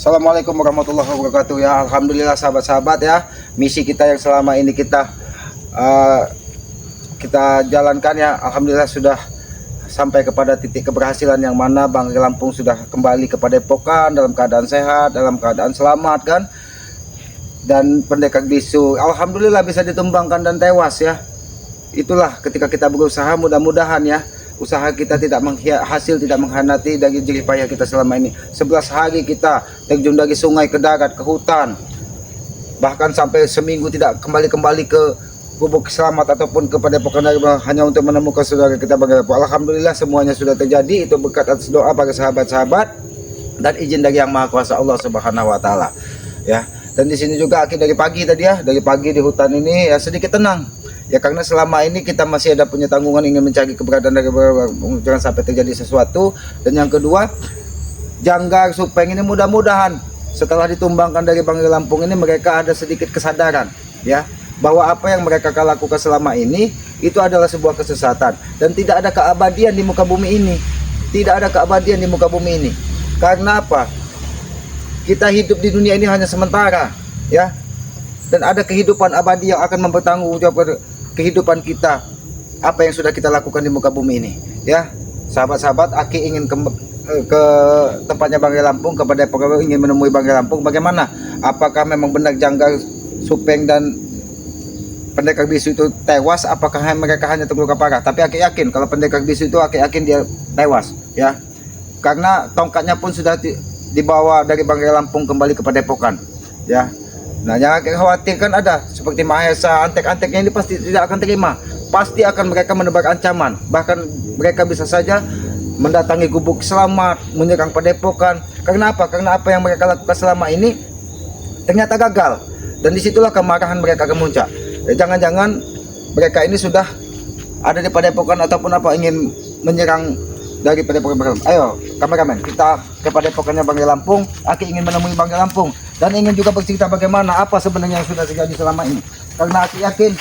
Assalamualaikum warahmatullahi wabarakatuh ya. Alhamdulillah sahabat-sahabat ya. Misi kita yang selama ini kita jalankan ya, alhamdulillah sudah sampai kepada titik keberhasilan yang mana Banggai Lampung sudah kembali ke Padepokan dalam keadaan sehat, dalam keadaan selamat kan. Dan pendekar bisu alhamdulillah bisa ditumbangkan dan tewas ya. Itulah ketika kita berusaha, mudah-mudahan ya usaha kita hasil tidak mengkhianati dari jerih payah kita selama ini. 11 hari kita terjun dari sungai ke darat, ke hutan, bahkan sampai seminggu tidak kembali ke gubuk selamat ataupun ke Padepokan hanya untuk menemukan saudara kita Banggai Lampung. Alhamdulillah semuanya sudah terjadi. Itu berkat atas doa para sahabat-sahabat dan izin dari Yang Maha Kuasa Allah Subhanahu wa taala ya. Dan di sini juga Aki dari pagi tadi ya, dari pagi di hutan ini ya sedikit tenang ya, karena selama ini kita masih ada punya tanggungan ingin mencari keberadaan dari jangan sampai terjadi sesuatu. Dan yang kedua, Janggar Supeng ini mudah-mudahan setelah ditumbangkan dari Banggai Lampung ini mereka ada sedikit kesadaran ya, bahwa apa yang mereka lakukan selama ini itu adalah sebuah kesesatan dan tidak ada keabadian di muka bumi ini. Tidak ada keabadian di muka bumi ini. Karena apa? Kita hidup di dunia ini hanya sementara ya, dan ada kehidupan abadi yang akan mempertanggungjawabkan kehidupan kita, apa yang sudah kita lakukan di muka bumi ini ya. Sahabat-sahabat, Aki ingin ke tempatnya Banggai Lampung, kepada Padepokan, ingin menemui Banggai Lampung. Bagaimana? Apakah memang benar Janggar Supeng dan pendekar bisu itu tewas? Apakah mereka hanya terluka parah? Tapi Aki yakin kalau pendekar bisu itu, Aki yakin dia tewas ya, karena tongkatnya pun sudah dibawa dari Banggai Lampung kembali ke Padepokan ya. Nah, yang Aki khawatirkan ada seperti Mahesa, antek-anteknya ini pasti tidak akan terima, pasti akan mereka menebar ancaman, bahkan mereka bisa saja mendatangi gubuk selamat, menyerang Padepokan. Karena apa? Karena apa yang mereka lakukan selama ini ternyata gagal, dan disitulah kemarahan mereka kemuncak. Jangan-jangan mereka ini sudah ada di Padepokan ataupun apa, ingin menyerang dari Padepokan Banggai Lampung. Ayo kameramen, kita ke Padepokannya Banggai Lampung. Aki ingin menemui Banggai Lampung dan ingin juga bercerita bagaimana apa sebenarnya yang sudah terjadi selama ini. Karena Aki yakin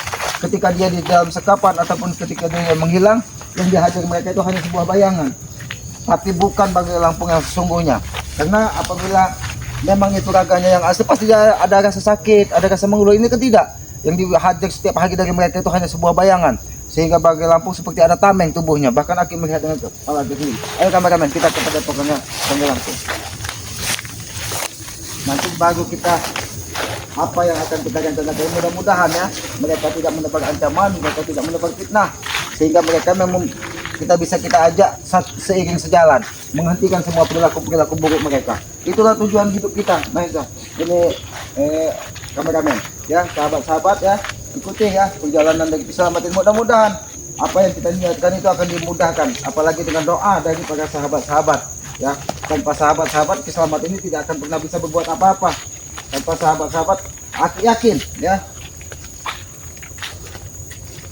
ketika dia di dalam sekapan ataupun ketika dia menghilang, yang dihajar mereka itu hanya sebuah bayangan, tapi bukan Banggai Lampung yang sesungguhnya. Karena apabila memang itu raganya yang asli, pasti ada rasa sakit, ada rasa mengeluh. Ini kan tidak. Yang dihajar setiap hari dari mereka itu hanya sebuah bayangan, sehingga Banggai Lampung seperti ada tameng tubuhnya. Bahkan Aki melihat dengan kepala sendiri. Ayo kameramen, kita ke Padepokannya Banggai Lampung. Nanti baru kita apa yang akan kita rencanakan. Mudah-mudahan ya mereka tidak menebar ancaman, mereka tidak menebar fitnah, sehingga mereka memang kita ajak seiring sejalan, menghentikan semua perilaku buruk mereka. Itulah tujuan hidup kita. Mahesa, ini kameramen ya, sahabat-sahabat ya, ikuti ya perjalanan dari keselamatan. Mudah-mudahan apa yang kita niatkan itu akan dimudahkan, apalagi dengan doa dari para sahabat-sahabat ya. Tanpa sahabat-sahabat keselamatan ini tidak akan pernah bisa berbuat apa-apa. Tanpa sahabat-sahabat, Aki yakin ya,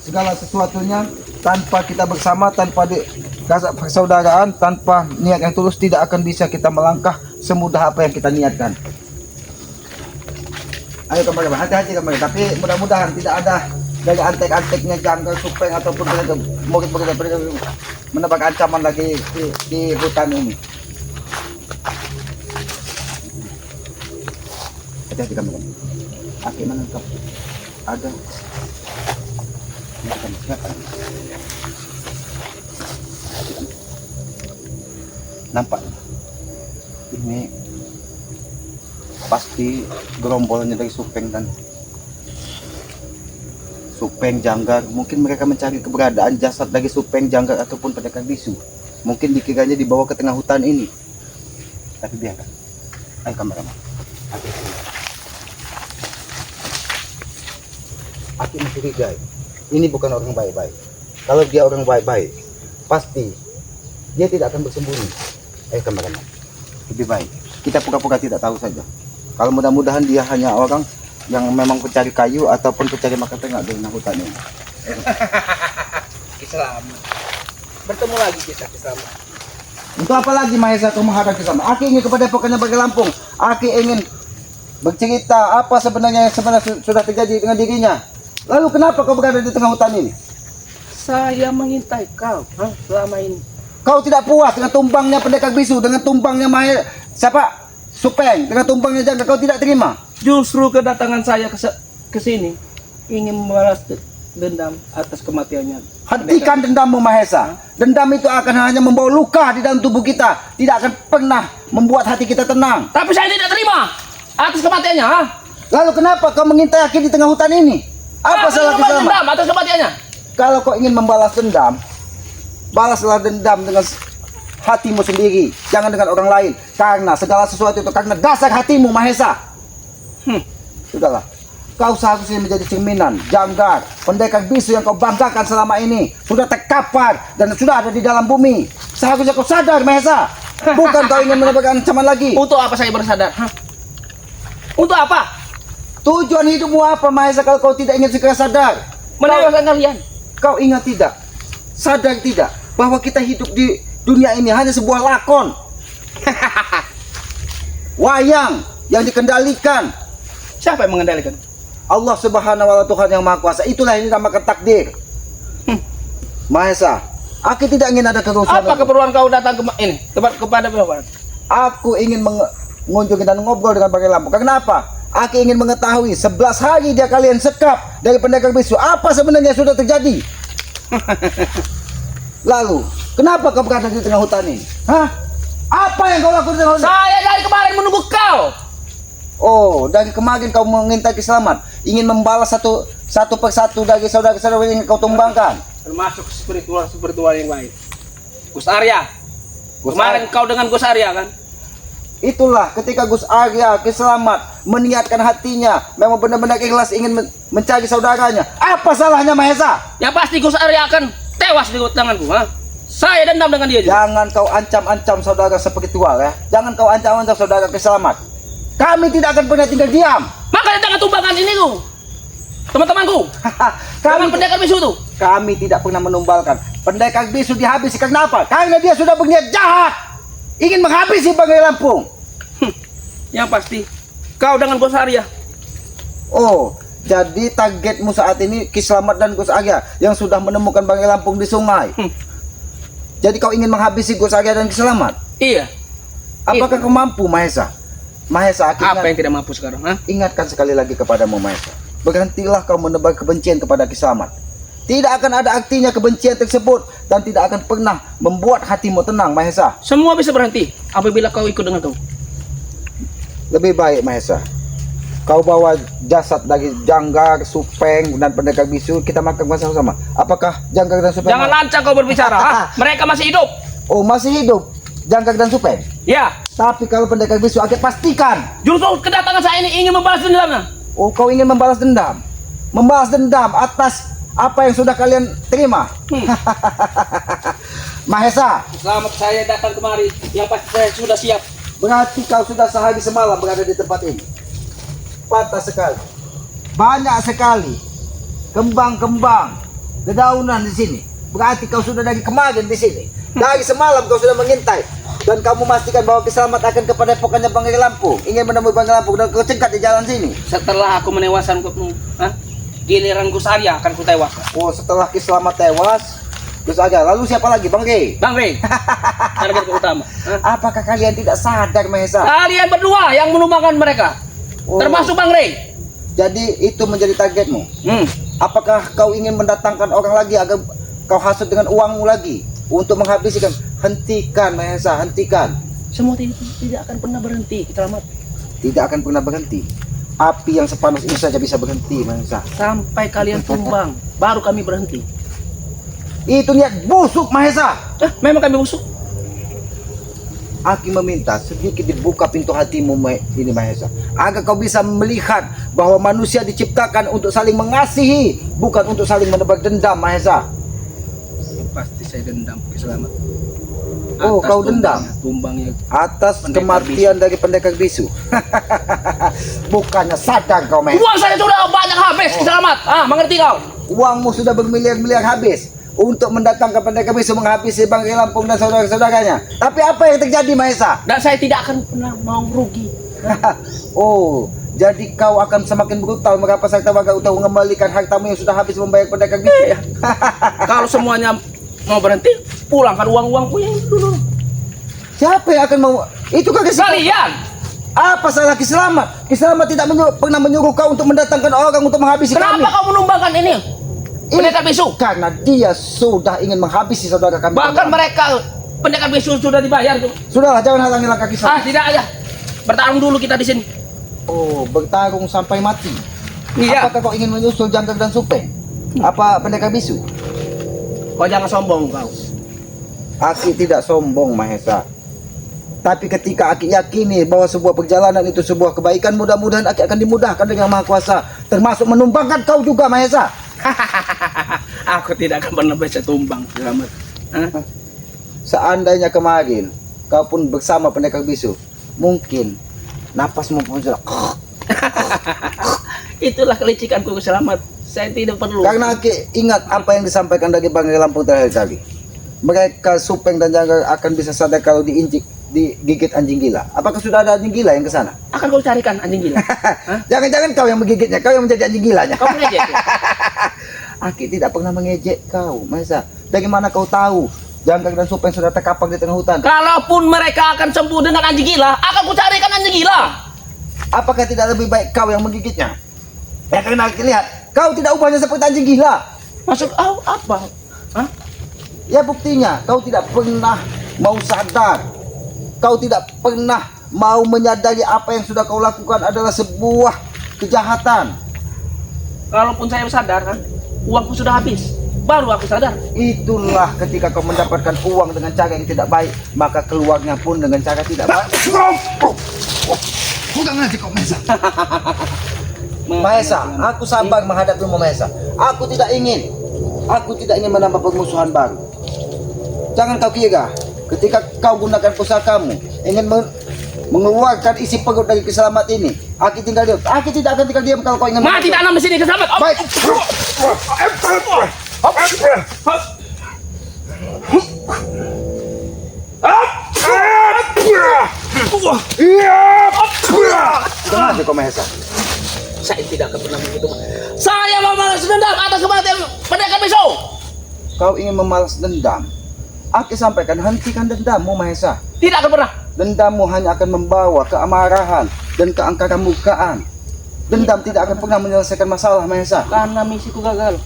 segala sesuatunya tanpa kita bersama, tanpa persaudaraan, tanpa niat yang tulus, tidak akan bisa kita melangkah semudah apa yang kita niatkan. Ayo kembali, hati-hati kembali. Tapi mudah-mudahan tidak ada dari antek-anteknya Janggar Supeng ataupun murid-murid menebar ancaman lagi di hutan ini. Hati-hati kembali. Aki menangkap ada nampak ini pasti gerombolannya dari Supeng dan Supeng, Janggar. Mungkin mereka mencari keberadaan jasad dari Supeng, Janggar ataupun pendekar bisu. Mungkin dikiranya dibawa ke tengah hutan ini, tapi biarkan. Ayo kameramen, Aki mencurigai ini bukan orang baik-baik. Kalau dia orang baik-baik, pasti dia tidak akan bersembunyi. Ayo kameramen, lebih baik kita pura-pura tidak tahu saja. Kalau mudah-mudahan dia hanya orang yang memang pencari kayu ataupun pencari makan tengah di hutan ini. Selamat. Bertemu lagi kita bersama. Untuk apa lagi Mahesa kamu menghadap ke sana? Aki ingin kepada Padepokannya Banggai Lampung. Aki ingin bercerita apa sebenarnya yang sudah terjadi dengan dirinya. Lalu kenapa kau berada di tengah hutan ini? Saya mengintai kau selama ini. Kau tidak puas dengan tumbangnya pendekar bisu, dengan tumbangnya siapa? Supeng dengan tumbangnya Jangga kau tidak terima. Justru kedatangan saya ke sini ingin membalas dendam atas kematiannya. Hentikan dendammu Mahesa. Dendam itu akan hanya membawa luka di dalam tubuh kita, tidak akan pernah membuat hati kita tenang. Tapi saya tidak terima atas kematiannya. Ha? Lalu kenapa kau mengintai Aki di tengah hutan ini? Apa salah Ki Selamat? Dendam atas kematiannya. Kalau kau ingin membalas dendam, balaslah dendam dengan hatimu sendiri, jangan dengan orang lain. Karena segala sesuatu itu karena dasar hatimu Mahesa. Sudahlah. Kau seharusnya menjadi cerminan, Janggar, pendekar bisu yang kau banggakan selama ini. Sudah terkapar dan sudah ada di dalam bumi. Seharusnya kau sadar, Mahesa. Bukan kau ingin menebarkan ancaman lagi. Untuk apa saya bersadar? Ha? Untuk apa? Tujuan hidupmu apa, Mahesa, kalau kau tidak ingin segera sadar? Menewaskan kalian. Kau ingat tidak? Sadar tidak? Bahwa kita hidup di dunia ini hanya sebuah lakon. Wayang yang dikendalikan Siapa yang mengendalikan? Allah Subhanahu wa Ta'ala, Tuhan yang Maha Kuasa. Itulah yang dinamakan takdir. Mahesa, aku tidak ingin ada kerusuhan. Apa keperluan kau datang ke ini kepada Bapak? Aku ingin mengunjungi dan ngobrol dengan Bangkai Lampung. Kenapa? Aku ingin mengetahui 11 hari dia kalian sekap dari pendekar bisu. Apa sebenarnya sudah terjadi? Lalu, kenapa kau berada di tengah hutan ini? Hah? Apa yang kau lakukan di tengah hutan? Saya dari kemarin menunggu kau. Oh, dari kemarin kau mengintai Selamat, ingin membalas satu persatu dari saudara-saudara yang kau tumbangkan. Termasuk spiritual yang baik. Gus Arya. Gus Kemarin Arya. kau dengan Gus Arya kan? Itulah ketika Gus Arya Ki Selamat meniatkan hatinya, memang benar-benar ikhlas ingin mencari saudaranya. Apa salahnya Mahesa? Yang pasti Gus Arya akan tewas di tanganku. Ha? Saya dendam dengan dia juga. Jangan kau ancam-ancam saudara spiritual ya. Jangan kau ancam-ancam saudara Ki Selamat. Kami tidak akan pernah tinggal diam. Makanya jangan tumbangkan ini tuh. Teman-temanku. Kami Pendekar bisu tuh. Kami tidak pernah menumbalkan. Pendekar bisu dihabisi karena apa? Karena dia sudah berniat jahat, ingin menghabisi Bangkai Lampung. Yang pasti kau dengan Gus Arya. Oh, jadi targetmu saat ini Ki Selamat dan Gus Arya yang sudah menemukan Bangkai Lampung di sungai. Jadi kau ingin menghabisi Gus Arya dan Ki Selamat? Iya. Apakah kau mampu, Mahesa? Mahesa, Apa yang tidak mampu sekarang? Ha? ingatkan sekali lagi kepadamu, Mahesa. Berhentilah kau menebar kebencian kepada Ki Selamat. Tidak akan ada artinya kebencian tersebut dan tidak akan pernah membuat hatimu tenang, Mahesa. Semua bisa berhenti apabila kau ikut dengan kau. Lebih baik, Mahesa, kau bawa jasad dari Janggar, Supeng, dan pendekar bisu, kita makan bersama-sama. Apakah Janggar dan Supeng? Jangan lancang kau berbicara. Ha? Mereka masih hidup. Oh, masih hidup Janggar dan Supeng. Ya. Tapi kalau pendekar bisu, aku pastikan. Justru kedatangan saya ini ingin membalas dendamnya. Oh, kau ingin membalas dendam? Membalas dendam atas apa yang sudah kalian terima? Mahesa, Selamat saya datang kemari. Yang pasti saya sudah siap. berarti kau sudah sehari semalam berada di tempat ini. Pantas sekali. Banyak sekali kembang-kembang, dedaunan di sini. Berarti kau sudah dari kemarin di sini. Dari semalam kau sudah mengintai. Dan kamu memastikan bahwa Ki Selamat akan kepada pokannya Bangkai Lampung, ingin menemui Bangkai Lampung dan kau cegat di jalan sini. Setelah aku menewaskan giliran Gus Arya akan ku tewas. Oh, setelah Ki Selamat tewas, Gus Arya, lalu siapa lagi, Bangkai? Bang Rey, target utama. Ha? Apakah kalian tidak sadar, Mahesa? Kalian berdua yang menumbangkan mereka. Oh, Termasuk Bang Rey. jadi itu menjadi targetmu. Hmm. Apakah kau ingin mendatangkan orang lagi agar kau hasut dengan uangmu lagi untuk menghabisi kan? Hentikan, Mahesa, hentikan. Semua tidak akan pernah berhenti. Selamat. Tidak akan pernah berhenti. Api yang sepanas ini saja bisa berhenti, Mahesa. Sampai kalian tumbang, baru kami berhenti. Itu niat busuk, Mahesa. Memang kami busuk. Aki meminta sedikit dibuka pintu hatimu ini, Mahesa, agar kau bisa melihat bahwa manusia diciptakan untuk saling mengasihi, bukan untuk saling menebar dendam, Mahesa. Pasti saya dendam, Selamat. Oh, kau dendam? Tumbangnya. Atas Pendekar kematian dari pendekar bisu. Bukannya sadar kau, Mahesa. Uang saya sudah banyak habis, Selamat. Mengerti kau? Uangmu sudah bermiliar-miliar habis untuk mendatangkan pendekar bisu menghabisi Bangkai Lampung dan saudara-saudaranya. Tapi apa yang terjadi, Mahesa? Dan saya tidak akan pernah mau rugi. Oh, jadi kau akan semakin brutal merampok harta warga untuk mengembalikan hartamu yang sudah habis membayar pendekar bisu ya? Kalau semuanya mau berhenti, pulangkan uang-uangku yang dulu. Siapa yang akan mau? Itu kan Kalian. Apa salah Ki Selamat? Ki Selamat tidak pernah menyuruh kau untuk mendatangkan orang untuk menghabisi kami. Kenapa kau menumbangkan ini? Pendekar bisu. Karena dia sudah ingin menghabisi saudara kami. Bahkan mereka pendekar bisu sudah dibayar tuh. Sudahlah, jangan halangi langkah Ki Selamat. Tidak aja. Bertarung dulu kita di sini. Oh, bertarung sampai mati. Iya. Apakah kau ingin menyusul Jangkar dan Supeng? Apa pendekar bisu? Kau jangan sombong kau. Aki tidak sombong, Mahesa. Tapi ketika Aki yakini bahwa sebuah perjalanan itu sebuah kebaikan, mudah-mudahan Aki akan dimudahkan dengan Maha Kuasa, termasuk menumbangkan kau juga, Mahesa. Aku tidak akan pernah bisa tumbang, Selamat. Seandainya kemarin kau pun bersama pendekar bisu, mungkin napasmu pun sudah. Itulah kelicikanku, Selamat. Saya tidak perlu. Karena Aki ingat apa yang disampaikan dari Bang Lampung terakhir kali. Mereka Supeng dan Jangkar akan bisa sadar kalau digigit anjing gila. Apakah sudah ada anjing gila yang ke sana? Akan kau carikan anjing gila. Jangan-jangan kau yang menggigitnya, kau yang menjadi anjing gilanya. Kau mengejek. Aki tidak pernah mengejek kau, Mahesa. Bagaimana kau tahu Jangkar dan Supeng sudah terkapar di tengah hutan? Kalaupun mereka akan sembuh dengan anjing gila, akan ku carikan anjing gila. Apakah tidak lebih baik kau yang menggigitnya? Ya karena Aki lihat, kau tidak ubahnya seperti anjing gila. Maksud kau apa? Hah? Ya buktinya, kau tidak pernah mau sadar. Kau tidak pernah mau menyadari apa yang sudah kau lakukan adalah sebuah kejahatan. Kalaupun saya sadar kan, uangku sudah habis. Baru aku sadar. Itulah ketika kau mendapatkan uang dengan cara yang tidak baik, maka keluarnya pun dengan cara tidak baik. Bukan ngaji kau, Mahesa. Mahesa, aku sabar menghadapimu, Mahesa. Aku tidak ingin menambah permusuhan baru. Jangan kau kira ketika kau gunakan pusakamu ingin mengeluarkan isi perut dari Ki Selamat ini, Aki tinggal diam. Aki tidak akan tinggal diam kalau kau ingin Mati tanam di sini, Ki Selamat. baik. Tenang aja kau, Mahesa. Saya tidak akan pernah begitu. Saya membalas dendam atas kematian pendekar bisu. Kau ingin membalas dendam? Aki sampaikan, hentikan dendammu, Mahesa. Tidak akan pernah. Dendammu hanya akan membawa keamarahan dan keangkaran murkaan. Dendam tidak akan pernah menyelesaikan masalah, Mahesa. Karena misiku gagal.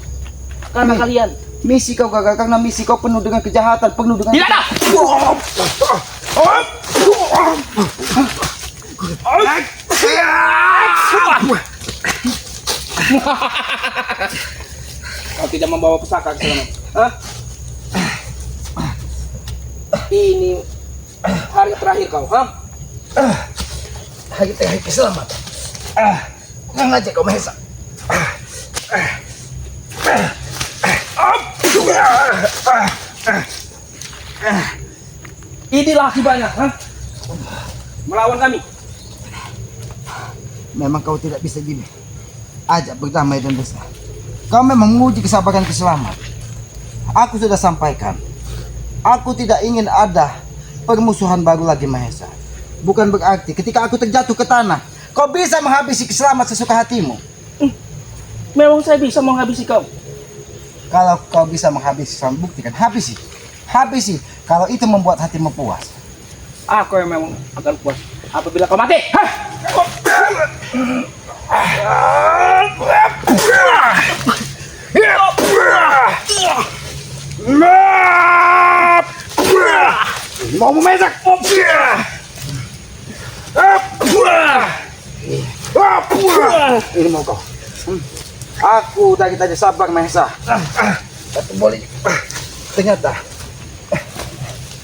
Karena kalian. Misi kau gagal karena misi kau penuh dengan kejahatan, penuh dengan... Tidak ada. Kau tidak membawa pusaka, Ki Selamat. Hah? Ini hari terakhir kau, ha? Hari terakhir Ki Selamat. Tenang aja kau, Mahesa. Inilah akibatnya, ha? Melawan kami. Memang kau tidak bisa gini. Ajak berdamai dan besar. Kau memang menguji kesabaran Ki Selamat. Aku sudah sampaikan. Aku tidak ingin ada permusuhan baru lagi, Mahesa. Bukan berarti ketika aku terjatuh ke tanah, kau bisa menghabisi Ki Selamat sesuka hatimu. Memang saya bisa menghabisi kau. Kalau kau bisa menghabisi, Selamat, buktikan. Habisi. Habisi. Kalau itu membuat hatimu puas. Aku yang memang akan puas apabila kau mati. Hah? Mau memesak. Ini mau kau. Aku dari tadi sabar, Mahesa. Tapi boleh. Ternyata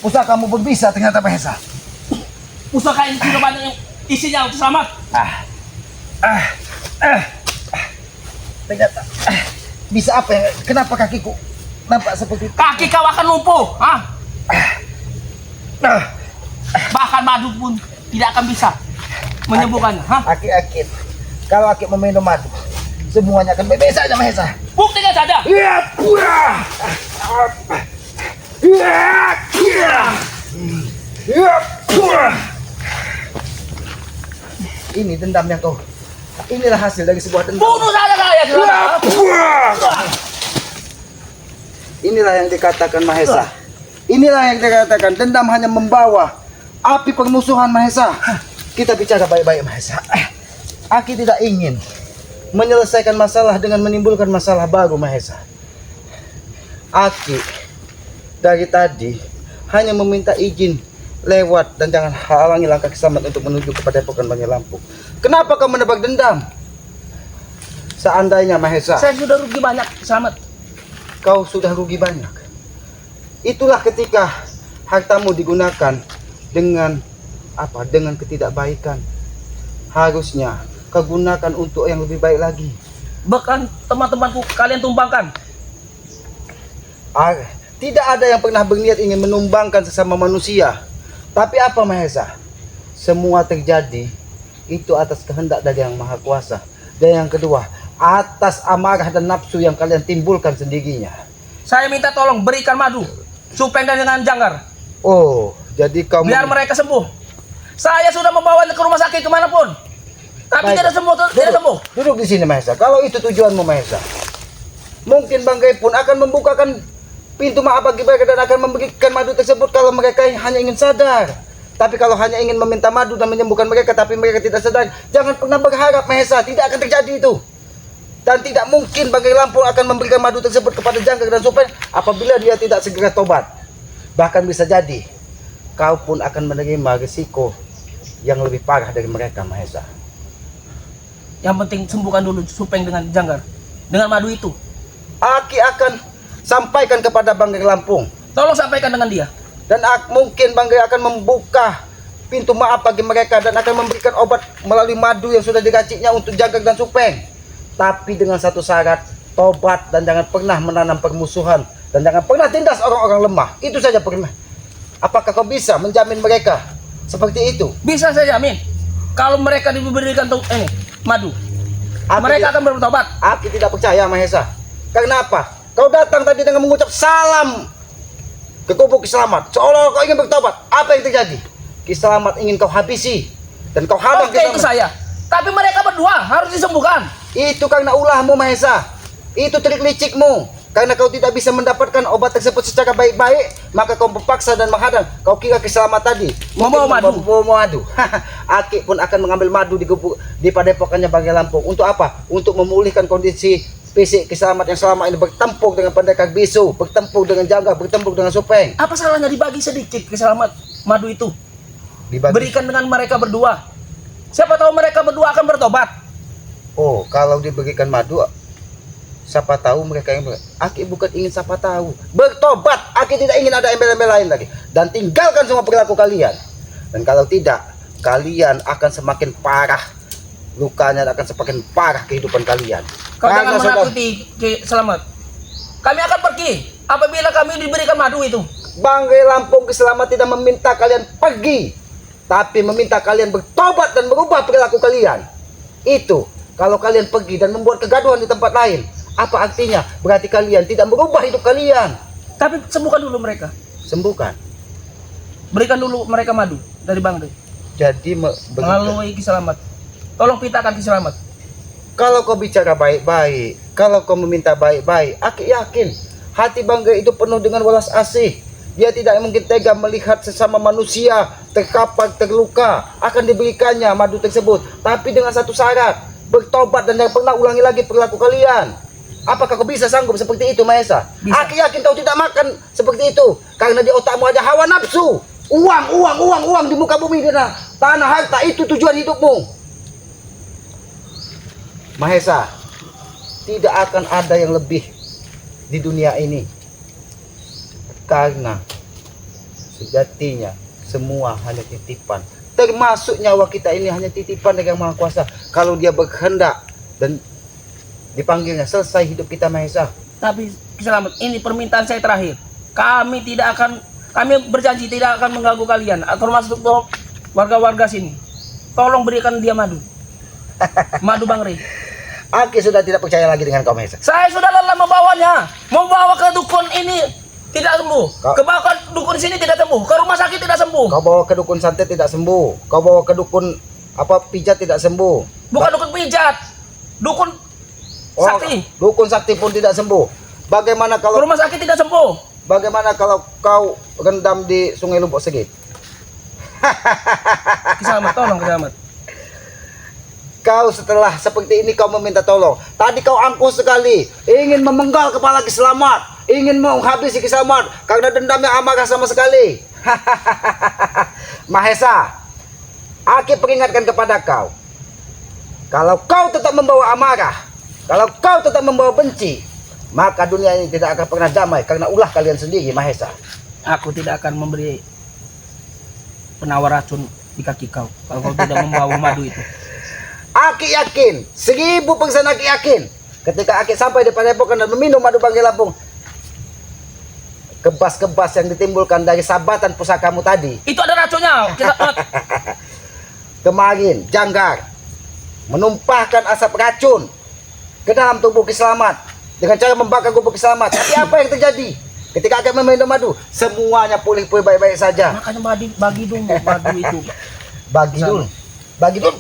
pusakamu berbisa, ternyata, Mahesa. Pusaka ini sudah banyak yang isinya untuk selamat. Ternyata bisa apa ya? Kenapa kakiku nampak seperti itu? Kaki kau akan lumpuh, ha? Bahkan madu pun tidak akan bisa menyembuhkannya, ha? Aki yakin kalau Aki meminum madu, semuanya akan baik-baik saja, Mahesa. Buktikan saja. Ini dendam yang kau. Inilah hasil dari sebuah dendam. Bunuh saja saya, selamat. Inilah yang dikatakan Mahesa. Inilah yang dikatakan dendam hanya membawa api permusuhan, Mahesa. Kita bicara baik-baik Mahesa. Aki tidak ingin menyelesaikan masalah dengan menimbulkan masalah baru Mahesa. Aki dari tadi hanya meminta izin lewat dan jangan halangi langkah Kiselamat untuk menuju kepada Epokan Bangi Lampung. Kenapa kau menebak dendam? Seandainya Mahesa, Saya sudah rugi banyak, Selamat. kau sudah rugi banyak. Itulah ketika hartamu digunakan dengan apa? Dengan ketidakbaikan. Harusnya kau gunakan untuk yang lebih baik lagi. Bahkan teman-temanku kalian tumbangkan. Tidak ada yang pernah berniat ingin menumbangkan sesama manusia. Tapi apa Mahesa? Semua terjadi itu atas kehendak dari Yang Maha Kuasa. Dan yang kedua, atas amarah dan nafsu yang kalian timbulkan sendirinya. Saya minta tolong berikan madu, supeng dan dengan janggar. Oh, jadi kamu... Biar mereka sembuh. Saya sudah membawanya ke rumah sakit kemanapun. Tapi Baik. tidak sembuh, tidak sembuh. Duduk di sini Mahesa. Kalau itu tujuanmu Mahesa, mungkin Bang Gai pun akan membukakan pintu maaf bagi mereka dan akan memberikan madu tersebut kalau mereka hanya ingin sadar. Tapi kalau hanya ingin meminta madu dan menyembuhkan mereka tapi mereka tidak sadar, jangan pernah berharap Mahesa, tidak akan terjadi itu. Dan tidak mungkin Bang Gai Lampung akan memberikan madu tersebut kepada jangkar dan supeng apabila dia tidak segera tobat. Bahkan bisa jadi kau pun akan menerima risiko yang lebih parah dari mereka Mahesa. Yang penting sembuhkan dulu supeng dengan janggar. Dengan madu itu. Aki akan sampaikan kepada Bang Gai Lampung. Tolong sampaikan dengan dia. Dan mungkin Bang Gai akan membuka pintu maaf bagi mereka dan akan memberikan obat melalui madu yang sudah diraciknya untuk jangkar dan supeng. Tapi dengan satu syarat, tobat dan jangan pernah menanam permusuhan dan jangan pernah tindas orang-orang lemah. Itu saja pernah. Apakah kau bisa menjamin mereka seperti itu? Bisa saya jamin. Kalau mereka diberikan madu, mereka akan bertobat. Aku tidak percaya Mahesa. Karena apa? Kau datang tadi dengan mengucap salam ke kubu Kiselamat, seolah-olah kau ingin bertobat. Apa yang terjadi? Kiselamat ingin kau habisi dan kau hadang Oke, itu saya. Tapi mereka berdua harus disembuhkan. Itu karena ulahmu Mahesa. Itu trik licikmu. Karena kau tidak bisa mendapatkan obat tersebut secara baik-baik, maka kau berpaksa dan menghadang. Kau kira Kiselamat tadi Membawa madu. Aki pun akan mengambil madu di padepokannya Bang Gai Lampung. Untuk apa? Untuk memulihkan kondisi fisik Kiselamat yang selama ini bertempur dengan pendekar bisu, bertempur dengan jangkar, bertempur dengan supeng. Apa salahnya dibagi sedikit Kiselamat madu itu? Dibagi. Berikan dengan mereka berdua. Siapa tahu mereka berdua akan bertobat. Oh, kalau diberikan madu, siapa tahu mereka yang Aki bukan ingin siapa tahu bertobat. Aki tidak ingin ada embel-embel lain lagi. Dan tinggalkan semua perilaku kalian. Dan kalau tidak, kalian akan semakin parah. Lukanya akan semakin parah kehidupan kalian. Kau jangan menakuti Selamat. Kami akan pergi apabila kami diberikan madu itu. Bang Gai Lampung Kiselamat tidak meminta kalian pergi, tapi meminta kalian bertobat dan merubah perilaku kalian. Itu kalau kalian pergi dan membuat kegaduhan di tempat lain, apa artinya? Berarti kalian tidak merubah hidup kalian. Tapi sembuhkan dulu mereka. Sembuhkan. Berikan dulu mereka madu dari Bang Gai. Jadi Melalui Kiselamat. Tolong pitakan Kiselamat. kalau kau bicara baik-baik, kalau kau meminta baik-baik, Aki yakin hati Bang Gai itu penuh dengan welas asih. Dia tidak mungkin tega melihat sesama manusia terkapar, terluka. Akan diberikannya madu tersebut, tapi dengan satu syarat, bertobat dan jangan pernah ulangi lagi perilaku kalian. Apakah kau bisa sanggup seperti itu Mahesa? Bisa. Aki yakin kau tidak makan seperti itu karena di otakmu ada hawa nafsu. Uang di muka bumi dan tanah harta itu tujuan hidupmu. Mahesa, tidak akan ada yang lebih di dunia ini. Karena sejatinya semua hanya titipan. Termasuk nyawa kita ini hanya titipan dari Yang Maha Kuasa. Kalau dia berkehendak dan dipanggilnya, selesai hidup kita Mahesa. Tapi Kiselamat, ini permintaan saya terakhir. Kami berjanji tidak akan mengganggu kalian, termasuk warga-warga sini. Tolong berikan dia madu. Madu Bang Gai. Aki sudah tidak percaya lagi dengan kau Mahesa. Saya sudah lelah membawanya. Membawa ke dukun ini tidak sembuh. Ke dukun sini tidak sembuh. Ke rumah sakit tidak sembuh. Kau bawa ke dukun santet tidak sembuh. Kau bawa ke dukun pijat tidak sembuh. Bukan dukun pijat. Dukun sakti. Dukun sakti pun tidak sembuh. Bagaimana Ke kalau rumah sakit tidak sembuh. Bagaimana kalau kau rendam di Sungai Lubuk Segit? Ki Slamet, tolong Ki Slamet. Kau setelah seperti ini kau meminta tolong. Tadi kau angkuh sekali, ingin memenggal kepala Ki Slamet, ingin menghabisi Ki Slamet karena dendam yang amarah sama sekali. Mahesa, Aki peringatkan kepada kau. Kalau kau tetap membawa amarah, kalau kau tetap membawa benci, maka dunia ini tidak akan pernah damai karena ulah kalian sendiri, Mahesa. Aku tidak akan memberi penawar racun di kaki kau kalau kau tidak membawa madu itu. Aki yakin, 1000% Aki yakin. Ketika Aki sampai di Padepokan dan meminum madu Bangkai Lampung, kebas-kebas yang ditimbulkan dari sabatan pusakamu tadi, Itu ada racunnya. kemarin Janggar menumpahkan asap racun ke dalam tubuh Ki Slamet dengan cara membakar tubuh Ki Slamet. Tapi apa yang terjadi? Ketika Aki meminum madu, semuanya pulih-pulih baik-baik saja. Makanya bagi dulu madu itu. Bagi dulu. Bagi dulu.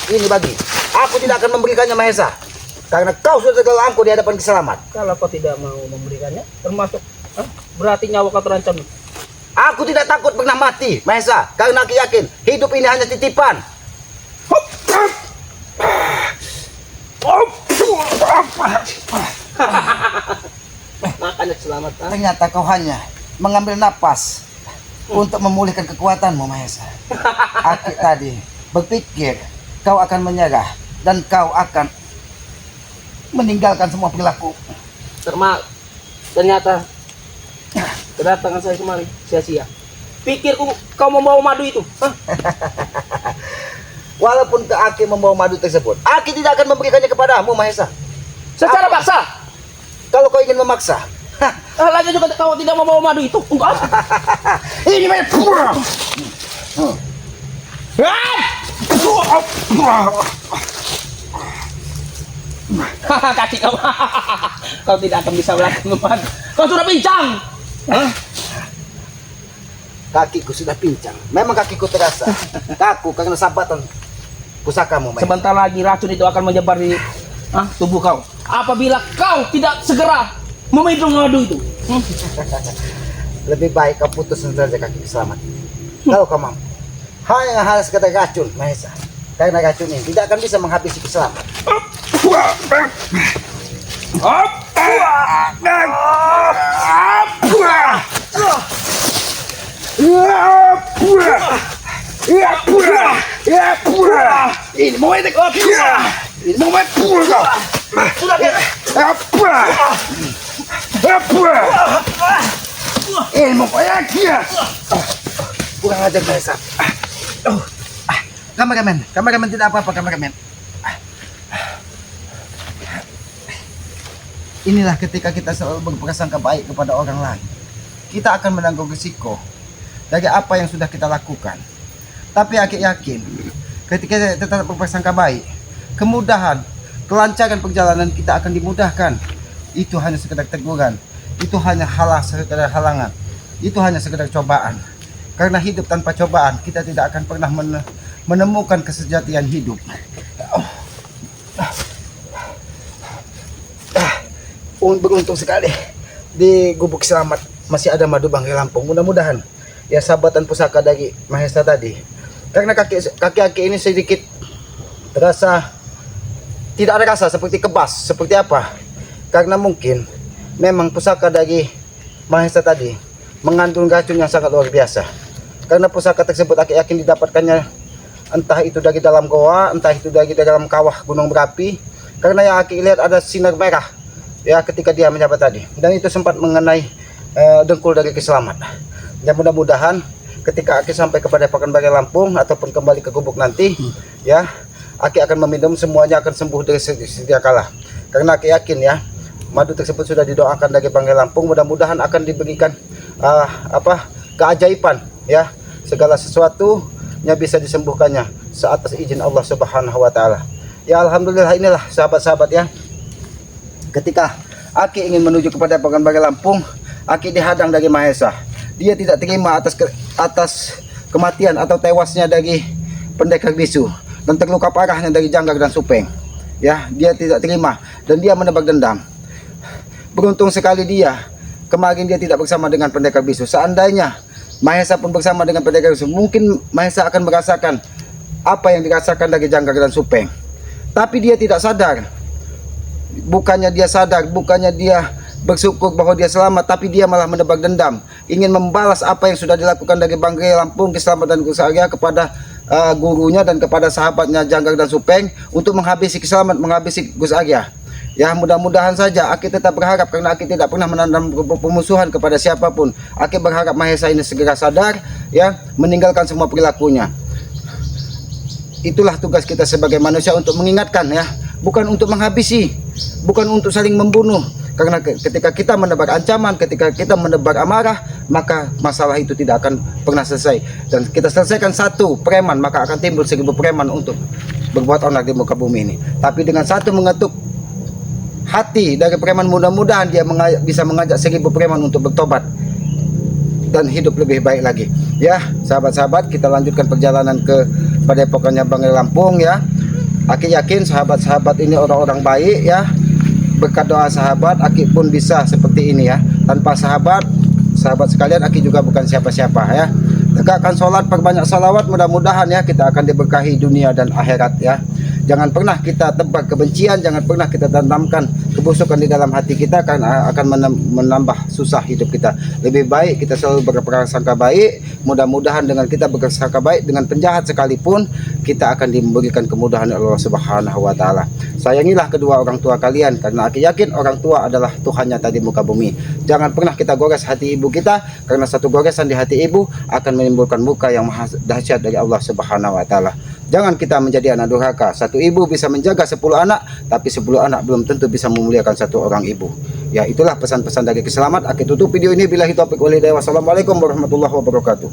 Ini bagi. Aku tidak akan memberikannya, Mahesa. Karena kau sudah tergelamku di hadapan Ki Slamet. Kalau kau tidak mau memberikannya, termasuk berarti nyawa kau terancam. Aku tidak takut pernah mati, Mahesa. Karena aku yakin hidup ini hanya titipan. Makanya selamat. Ternyata kau hanya mengambil napas untuk memulihkan kekuatanmu, Mahesa. Aku tadi berpikir kau akan menyerah dan kau akan meninggalkan semua perilaku. Ternyata kedatangan saya kemari sia-sia. Pikirku kau membawa madu itu. Walaupun Aki membawa madu tersebut, Aki tidak akan memberikannya kepadamu, Mahesa. Secara paksa. Kalau kau ingin memaksa, Lagi juga kau tidak membawa madu itu. Untuk apa? ini Kaki kau. Kau tidak akan bisa melakukan. Kau sudah pincang. kakiku sudah pincang. Memang kakiku terasa kaku karena sabatan pusakamu, Mahesa. Sebentar lagi racun itu akan menyebar di tubuh kau. Apabila kau tidak segera meminum madu itu. Lebih baik kau putus saja kaki selamat. Kalau kau mampu, hanya harus kata racun, Mahesa. Karena racun ini tidak akan bisa menghabisi Ki Slamet. Ini mau etek kau. Ini mau mati kau. Sudah Ini mau dia. Kurang ajar, Mahesa. Kameramen tidak apa-apa, kameramen. Inilah ketika kita selalu berprasangka baik kepada orang lain, kita akan menanggung risiko dari apa yang sudah kita lakukan. Tapi Aki yakin, ketika kita tetap berprasangka baik, kemudahan, kelancaran perjalanan kita akan dimudahkan. Itu hanya sekedar teguran, itu hanya sekedar halangan, itu hanya sekedar cobaan. Karena hidup tanpa cobaan, kita tidak akan pernah menemukan kesejatian hidup. Beruntung sekali di Gubuk Slamet masih ada madu Bangkai Lampung. Mudah-mudahan ya sabatan pusaka dari Mahesa tadi. Karena kaki ini sedikit terasa tidak ada rasa seperti kebas, seperti apa? Karena mungkin memang pusaka dari Mahesa tadi mengandung racun yang sangat luar biasa. Karena pusaka tersebut Aki yakin didapatkannya entah itu dari dalam goa, entah itu dari dalam kawah gunung berapi. Karena yang Aki lihat ada sinar merah ya ketika dia menjabat tadi, dan itu sempat mengenai dengkul dari Ki Slamet. Dan mudah-mudahan ketika Aki sampai kepada Padepokan Bangkai Lampung ataupun kembali ke gubuk nanti, ya Aki akan meminum, semuanya akan sembuh dari sedia kala. Karena Aki yakin ya madu tersebut sudah didoakan dari Bangkai Lampung, mudah-mudahan akan diberikan keajaiban ya, segala sesuatunya bisa disembuhkannya seatas izin Allah Subhanahu wa taala. Ya alhamdulillah, inilah sahabat-sahabat ya. Ketika Aki ingin menuju kepada Padepokan Bangkai Lampung, Aki dihadang dari Mahesa. Dia tidak terima atas kematian atau tewasnya dari pendekar bisu dan terluka parahnya dari Janggar dan Supeng. Ya, dia tidak terima dan dia menebak dendam. Beruntung sekali dia kemarin dia tidak bersama dengan pendekar bisu. Seandainya Mahesa pun bersama dengan pendekar Yusuf. Mungkin Mahesa akan merasakan apa yang dirasakan dari Jangkar dan Supeng. Tapi dia tidak sadar. Bukannya dia sadar, bukannya dia bersyukur bahwa dia selamat, tapi dia malah menebar dendam, ingin membalas apa yang sudah dilakukan dari Banggai Lampung Keselamatan Gus Arya kepada gurunya dan kepada sahabatnya Jangkar dan Supeng untuk menghabisi Keselamatan, menghabisi Gus Arya. Ya, mudah-mudahan saja Aki tetap berharap, karena Aki tidak pernah menanam pemusuhan kepada siapapun. Aki berharap Mahesa ini segera sadar, ya, meninggalkan semua perilakunya. Itulah tugas kita sebagai manusia, untuk mengingatkan, ya, bukan untuk menghabisi, bukan untuk saling membunuh. Karena ketika kita menebar ancaman, ketika kita menebar amarah, maka masalah itu tidak akan pernah selesai. Dan kita selesaikan satu preman, maka akan timbul 1000 preman untuk berbuat onar di muka bumi ini. Tapi dengan satu mengetuk hati dari preman, mudah-mudahan dia bisa mengajak 1000 preman untuk bertobat dan hidup lebih baik lagi. Ya, sahabat-sahabat, kita lanjutkan perjalanan ke Padepokannya Banggai Lampung, ya. Aki yakin sahabat-sahabat ini orang-orang baik, ya. Berkat doa sahabat, Aki pun bisa seperti ini, ya. Tanpa sahabat sekalian, Aki juga bukan siapa-siapa, ya. Tegakkan sholat, perbanyak salawat, mudah-mudahan, ya, kita akan diberkahi dunia dan akhirat, ya. Jangan pernah kita tebar kebencian, jangan pernah kita tanamkan kebusukan di dalam hati kita, karena akan menambah susah hidup kita. Lebih baik kita selalu berprasangka baik. Mudah-mudahan dengan kita berprasangka baik dengan penjahat sekalipun, kita akan diberikan kemudahan oleh Allah Subhanahu wa taala. Sayangilah kedua orang tua kalian, karena Aki yakin orang tua adalah Tuhannya tadi muka bumi. Jangan pernah kita gores hati ibu kita, karena satu goresan di hati ibu akan menimbulkan muka yang maha dahsyat dari Allah Subhanahu wa taala. Jangan kita menjadi anak durhaka. Satu ibu bisa menjaga 10 anak, tapi 10 anak belum tentu bisa memuliakan satu orang ibu. Ya, itulah pesan-pesan dari Keselamat. Aki tutup video ini. Billahi taufiq wal hidayah. Wassalamualaikum warahmatullahi wabarakatuh.